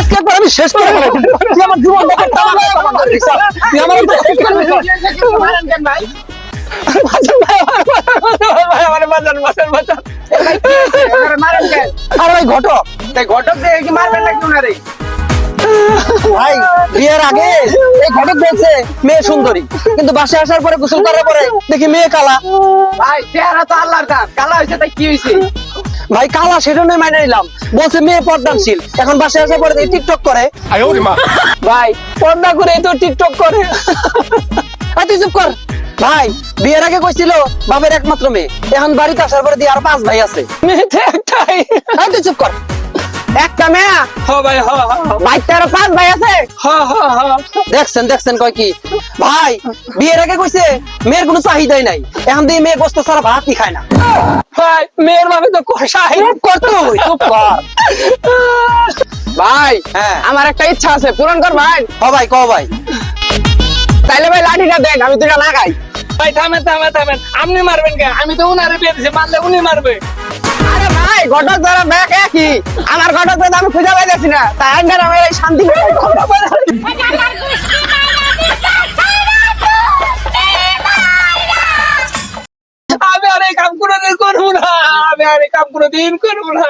আজকে একবার আমি শেষ করে দেব। তুই আমার জীবনটা তুই আমার মারেন কেন ভাই? মারেন কেন? আর ভাই ঘটক তাই ঘটক দিয়ে কি মারবেন নাকি ওনারে? ভাই বিয়ের আগে এই ঘটক বলছে মেয়ে সুন্দরী, কিন্তু বাসায় আসার পরে গোসল করার পরে দেখি মেয়ে কালা। ভাই চেহারা তো আল্লাহর দান, কালা হয়েছে তাই কি হয়েছে? ভাই কালা সেটা নয় মাইনে নিলাম, বলছে মেয়ে পর্দাশীল, এখন বাসায় আসার পরে দেখি টিকটক করে। ভাই পর্দা করে তো টিকটক করে। আর তুই চুপ কর। ভাই বিয়ের আগে কইছিল বাপের একমাত্র মেয়ে, এখন বাড়িতে আসার পরে দিয়ে আর 5 ভাই আছে, মেয়েতে একটাই। আর তুই চুপ কর। একটা মেয়ে ভাই বাইকটা আরো 5 ভাই আছে। দেখছেন দেখছেন কয় কি ভাই, বিয়ের আগে কইছে মেয়ের কোনো চাহিদাই নাই, এখন দিয়ে মেয়ে গোস্ত ছাড়া ভাতই খায় না। ভাই মেয়ের ভাবে তো কষাই কত চুপ কর। ভাই হ্যাঁ আমার একটা ইচ্ছা আছে, পূরণ কর ভাই। হ ভাই ক ভাই। তাইলে ভাই লাঠিটা দেন, আমি দুইটা না খাই। ভাই থামেন থামেন থামেন, আপনি মারবেন কে? আমি তো উনারে পেয়েছি, মারলে উনি মারবে। আরে ভাই ঘটক ধরা ব্যাগ একই, আমার ঘটক তো আমি খুঁজে পাইতেছি না, তাই আন্ডার আমার এই শান্তি আমি আর এই কাম কোনোদিন করবো না, আমি আর এই কাম কোনোদিন করবো না।